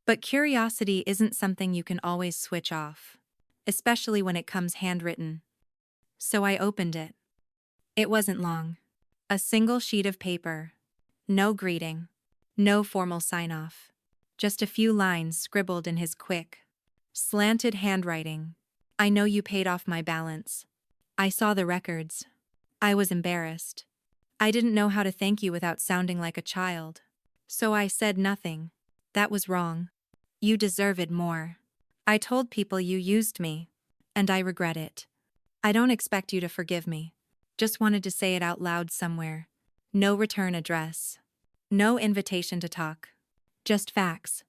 But curiosity isn't something you can always switch off, especially when it comes handwritten. So I opened it. It wasn't long. A single sheet of paper. No greeting. No formal sign-off. Just a few lines scribbled in his quick, slanted handwriting. I know you paid off my balance. I saw the records. I was embarrassed. I didn't know how to thank you without sounding like a child. So I said nothing. That was wrong. You deserved more. I told people you used me, and I regret it. I don't expect you to forgive me. Just wanted to say it out loud somewhere. No return address. No invitation to talk. Just facts.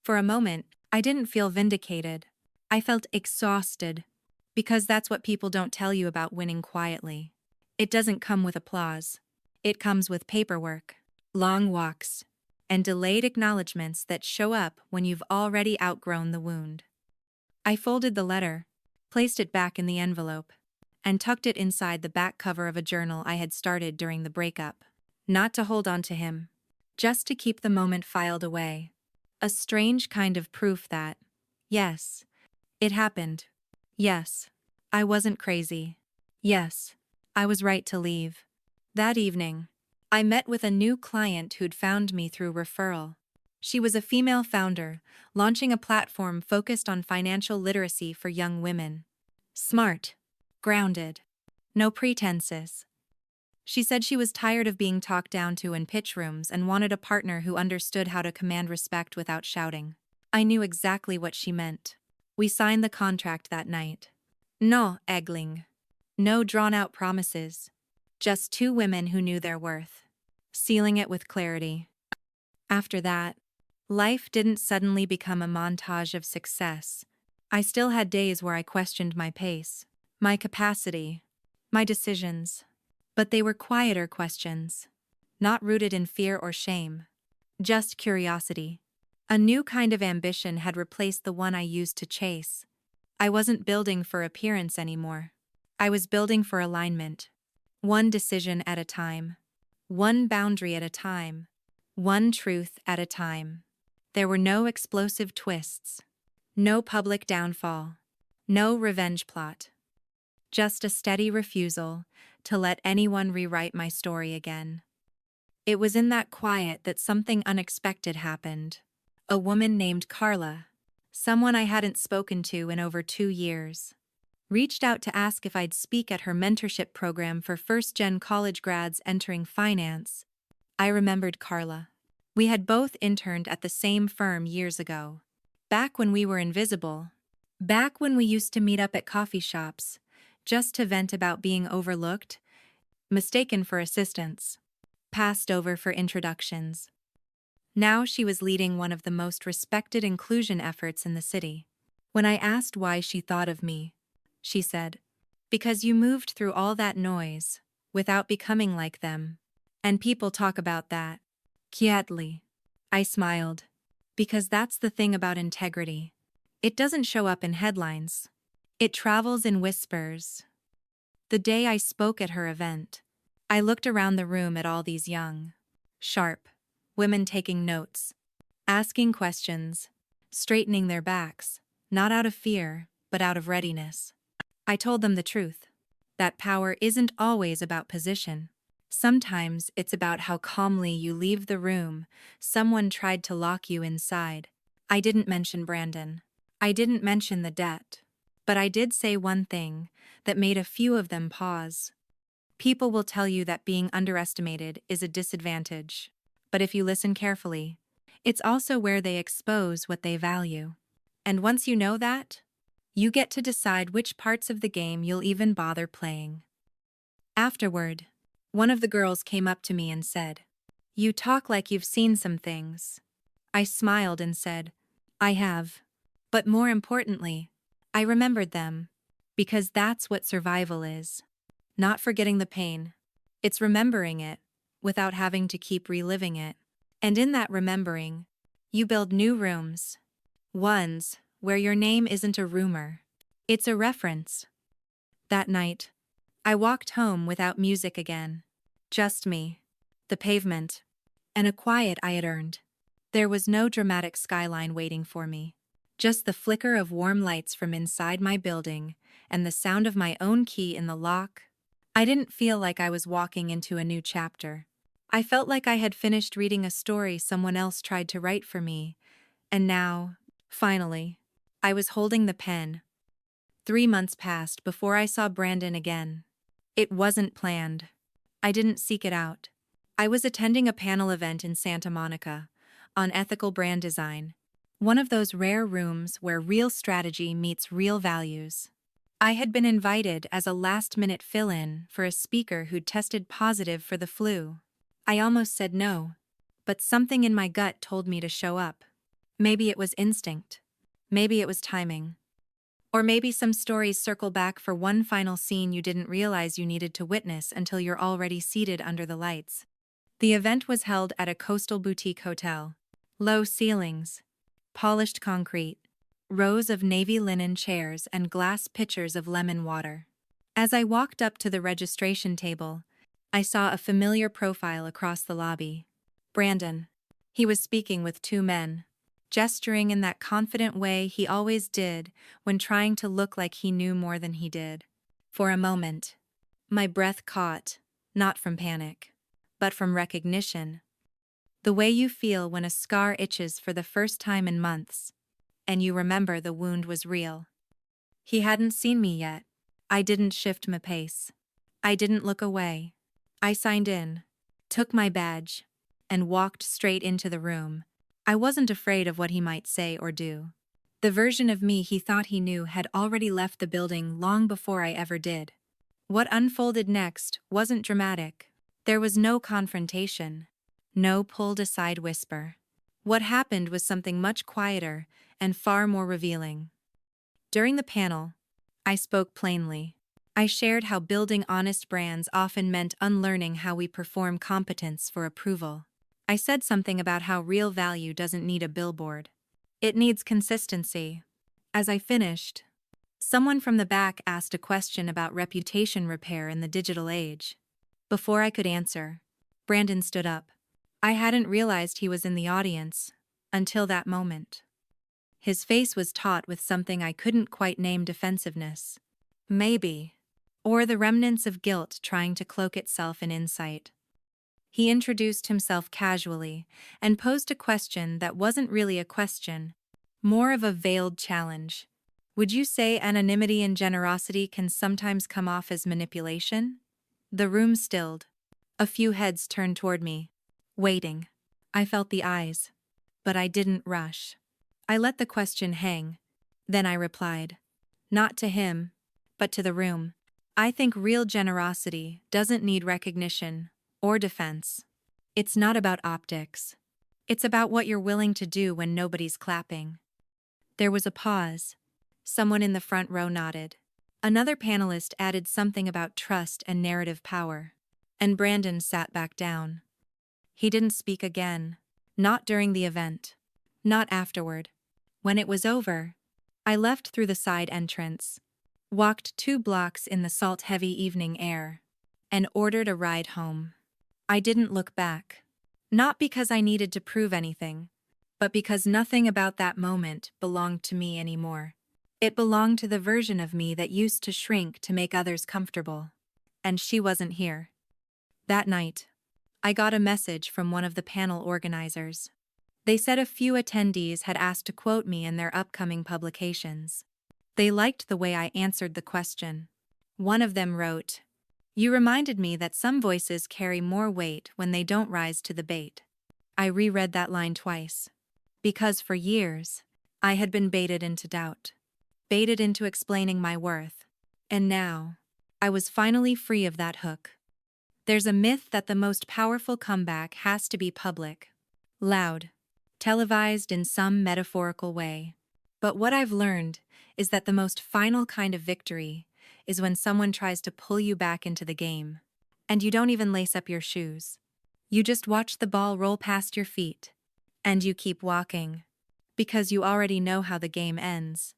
For a moment, I didn't feel vindicated. I felt exhausted, because that's what people don't tell you about winning quietly. It doesn't come with applause. It comes with paperwork, long walks, and delayed acknowledgments that show up when you've already outgrown the wound. I folded the letter, placed it back in the envelope, and tucked it inside the back cover of a journal I had started during the breakup. Not to hold on to him, just to keep the moment filed away. A strange kind of proof that, yes, it happened. Yes, I wasn't crazy. Yes, I was right to leave. That evening, I met with a new client who'd found me through referral. She was a female founder, launching a platform focused on financial literacy for young women. Smart, grounded, no pretenses. She said she was tired of being talked down to in pitch rooms and wanted a partner who understood how to command respect without shouting. I knew exactly what she meant. We signed the contract that night. No eggling. No drawn-out promises. Just two women who knew their worth. sealing it with clarity. After that, life didn't suddenly become a montage of success. I still had days where I questioned my pace, my capacity, my decisions. But they were quieter questions, not rooted in fear or shame, just curiosity. A new kind of ambition had replaced the one I used to chase. I wasn't building for appearance anymore. I was building for alignment. One decision at a time. One boundary at a time. One truth at a time. There were no explosive twists. No public downfall. No revenge plot. Just a steady refusal to let anyone rewrite my story again. It was in that quiet that something unexpected happened. A woman named Carla, someone I hadn't spoken to in over 2 years, reached out to ask if I'd speak at her mentorship program for first-gen college grads entering finance. I remembered Carla. We had both interned at the same firm years ago. Back when we were invisible. Back when we used to meet up at coffee shops, just to vent about being overlooked, mistaken for assistance, passed over for introductions. Now she was leading one of the most respected inclusion efforts in the city. When I asked why she thought of me, she said, "Because you moved through all that noise, without becoming like them. And people talk about that." Quietly. I smiled. Because that's the thing about integrity. It doesn't show up in headlines. It travels in whispers. The day I spoke at her event, I looked around the room at all these young, sharp women taking notes, asking questions, straightening their backs, not out of fear, but out of readiness. I told them the truth. That power isn't always about position. Sometimes it's about how calmly you leave the room. Someone tried to lock you inside. I didn't mention Brandon. I didn't mention the debt. But I did say one thing that made a few of them pause. People will tell you that being underestimated is a disadvantage. But if you listen carefully, it's also where they expose what they value. And once you know that, you get to decide which parts of the game you'll even bother playing. Afterward, one of the girls came up to me and said, "You talk like you've seen some things." I smiled and said, "I have. But more importantly, I remembered them. Because that's what survival is. Not forgetting the pain. It's remembering it, without having to keep reliving it. And in that remembering, you build new rooms. Ones where your name isn't a rumor. It's a reference." That night, I walked home without music again. Just me, the pavement, and a quiet I had earned. There was no dramatic skyline waiting for me. Just the flicker of warm lights from inside my building and the sound of my own key in the lock. I didn't feel like I was walking into a new chapter. I felt like I had finished reading a story someone else tried to write for me, and now, finally, I was holding the pen. 3 months passed before I saw Brandon again. It wasn't planned. I didn't seek it out. I was attending a panel event in Santa Monica on ethical brand design, one of those rare rooms where real strategy meets real values. I had been invited as a last-minute fill-in for a speaker who'd tested positive for the flu. I almost said no, but something in my gut told me to show up. Maybe it was instinct. Maybe it was timing. Or maybe some stories circle back for one final scene you didn't realize you needed to witness until you're already seated under the lights. The event was held at a coastal boutique hotel. Low ceilings, polished concrete, rows of navy linen chairs and glass pitchers of lemon water. As I walked up to the registration table, I saw a familiar profile across the lobby. Brandon. He was speaking with 2 men, gesturing in that confident way he always did when trying to look like he knew more than he did. For a moment, my breath caught, not from panic, but from recognition. The way you feel when a scar itches for the first time in months, and you remember the wound was real. He hadn't seen me yet. I didn't shift my pace. I didn't look away. I signed in, took my badge, and walked straight into the room. I wasn't afraid of what he might say or do. The version of me he thought he knew had already left the building long before I ever did. What unfolded next wasn't dramatic, There was no confrontation, no pulled-aside whisper. What happened was something much quieter and far more revealing. During the panel, I spoke plainly. I shared how building honest brands often meant unlearning how we perform competence for approval. I said something about how real value doesn't need a billboard. It needs consistency. As I finished, someone from the back asked a question about reputation repair in the digital age. Before I could answer, Brandon stood up. I hadn't realized he was in the audience until that moment. His face was taut with something I couldn't quite name defensiveness. Maybe. Or the remnants of guilt trying to cloak itself in insight. He introduced himself casually and posed a question that wasn't really a question, more of a veiled challenge. Would you say anonymity and generosity can sometimes come off as manipulation? The room stilled. A few heads turned toward me, waiting. I felt the eyes, but I didn't rush. I let the question hang. Then I replied. Not to him, but to the room. I think real generosity doesn't need recognition or defense. It's not about optics. It's about what you're willing to do when nobody's clapping. There was a pause. Someone in the front row nodded. Another panelist added something about trust and narrative power. And Brandon sat back down. He didn't speak again. Not during the event. Not afterward. When it was over, I left through the side entrance, walked 2 blocks in the salt-heavy evening air, and ordered a ride home. I didn't look back. Not because I needed to prove anything, but because nothing about that moment belonged to me anymore. It belonged to the version of me that used to shrink to make others comfortable. And she wasn't here. That night, I got a message from one of the panel organizers. They said a few attendees had asked to quote me in their upcoming publications. They liked the way I answered the question. One of them wrote, "You reminded me that some voices carry more weight when they don't rise to the bait." I reread that line twice. Because for years, I had been baited into doubt. Baited into explaining my worth. And now, I was finally free of that hook. There's a myth that the most powerful comeback has to be public. Loud. Televised in some metaphorical way. But what I've learned is that the most final kind of victory is when someone tries to pull you back into the game, and you don't even lace up your shoes. You just watch the ball roll past your feet, and you keep walking, because you already know how the game ends.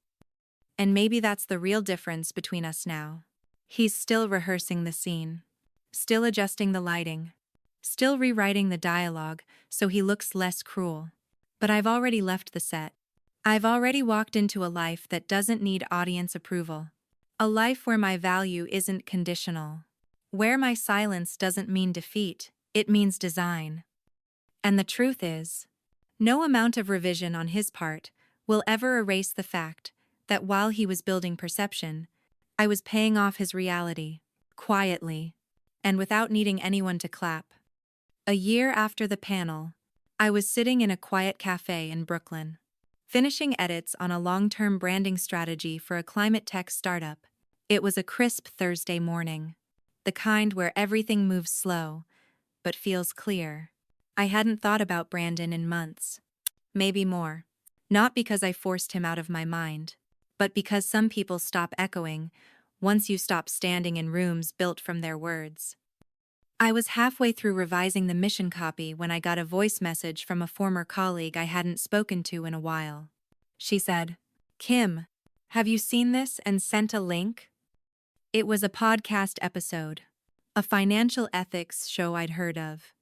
And maybe that's the real difference between us now. He's still rehearsing the scene, still adjusting the lighting, still rewriting the dialogue so he looks less cruel. But I've already left the set. I've already walked into a life that doesn't need audience approval. A life where my value isn't conditional. Where my silence doesn't mean defeat, it means design. And the truth is, no amount of revision on his part will ever erase the fact that while he was building perception, I was paying off his reality, quietly, and without needing anyone to clap. A year after the panel, I was sitting in a quiet cafe in Brooklyn, finishing edits on a long-term branding strategy for a climate tech startup. It was a crisp Thursday morning, the kind where everything moves slow, but feels clear. I hadn't thought about Brandon in months, maybe more. Not because I forced him out of my mind, but because some people stop echoing once you stop standing in rooms built from their words. I was halfway through revising the mission copy when I got a voice message from a former colleague I hadn't spoken to in a while. She said, "Kim, have you seen this and sent a link?" It was a podcast episode, a financial ethics show I'd heard of,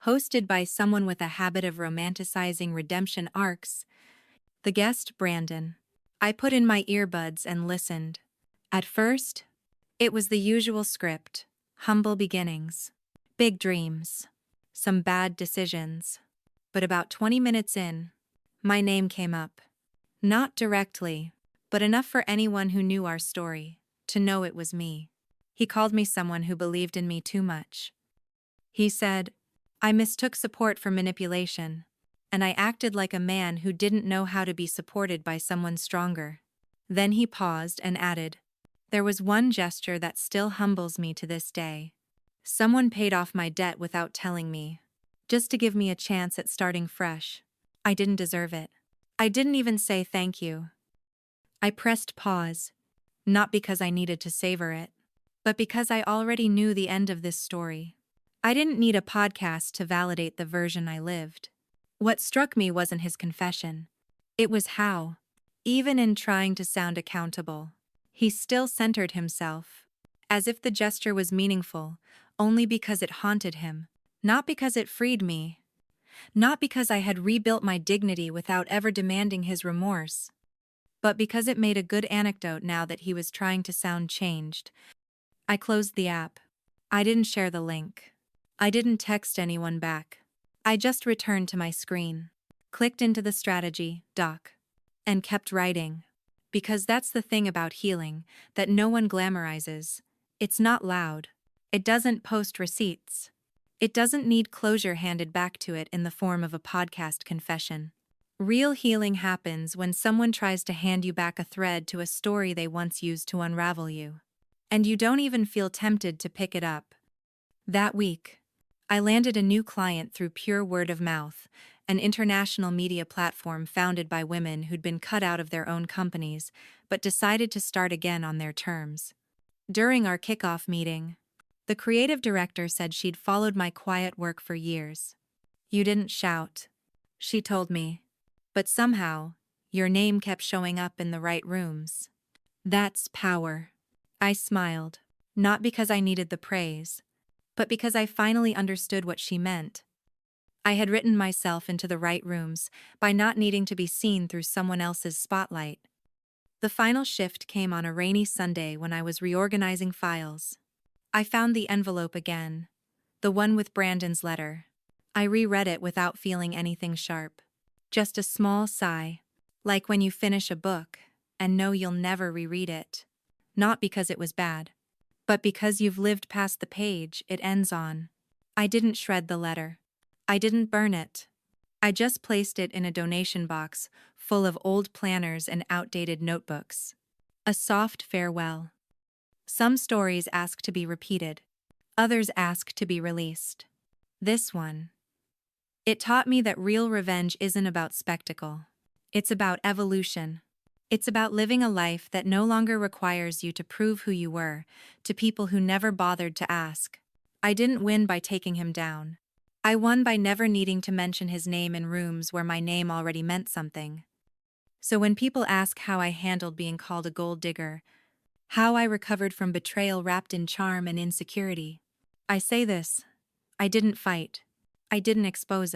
hosted by someone with a habit of romanticizing redemption arcs. The guest, Brandon. I put in my earbuds and listened. At first, it was the usual script, humble beginnings. Big dreams. Some bad decisions. But about 20 minutes in, my name came up. Not directly, but enough for anyone who knew our story to know it was me. He called me someone who believed in me too much. He said, I mistook support for manipulation, and I acted like a man who didn't know how to be supported by someone stronger. Then he paused and added, there was one gesture that still humbles me to this day. Someone paid off my debt without telling me, just to give me a chance at starting fresh. I didn't deserve it. I didn't even say thank you. I pressed pause, not because I needed to savor it, but because I already knew the end of this story. I didn't need a podcast to validate the version I lived. What struck me wasn't his confession. It was how, even in trying to sound accountable, he still centered himself, as if the gesture was meaningful only because it haunted him, not because it freed me, not because I had rebuilt my dignity without ever demanding his remorse, but because it made a good anecdote now that he was trying to sound changed. I closed the app. I didn't share the link. I didn't text anyone back. I just returned to my screen, clicked into the strategy doc, and kept writing. Because that's the thing about healing that no one glamorizes. It's not loud. It doesn't post receipts. It doesn't need closure handed back to it in the form of a podcast confession. Real healing happens when someone tries to hand you back a thread to a story they once used to unravel you, and you don't even feel tempted to pick it up. That week, I landed a new client through pure word of mouth, an international media platform founded by women who'd been cut out of their own companies but decided to start again on their terms. During our kickoff meeting, the creative director said she'd followed my quiet work for years. "You didn't shout," she told me, "but somehow, your name kept showing up in the right rooms. That's power." I smiled, not because I needed the praise, but because I finally understood what she meant. I had written myself into the right rooms by not needing to be seen through someone else's spotlight. The final shift came on a rainy Sunday when I was reorganizing files. I found the envelope again, the one with Brandon's letter. I reread it without feeling anything sharp. Just a small sigh, like when you finish a book and know you'll never reread it. Not because it was bad, but because you've lived past the page it ends on. I didn't shred the letter. I didn't burn it. I just placed it in a donation box full of old planners and outdated notebooks. A soft farewell. Some stories ask to be repeated. Others ask to be released. This one. It taught me that real revenge isn't about spectacle. It's about evolution. It's about living a life that no longer requires you to prove who you were to people who never bothered to ask. I didn't win by taking him down. I won by never needing to mention his name in rooms where my name already meant something. So when people ask how I handled being called a gold digger, how I recovered from betrayal wrapped in charm and insecurity, I say this: I didn't fight. I didn't expose.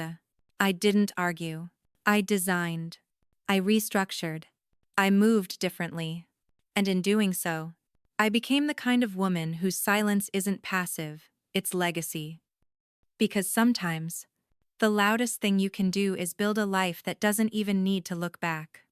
I didn't argue. I designed. I restructured. I moved differently. And in doing so, I became the kind of woman whose silence isn't passive, it's legacy. Because sometimes, the loudest thing you can do is build a life that doesn't even need to look back.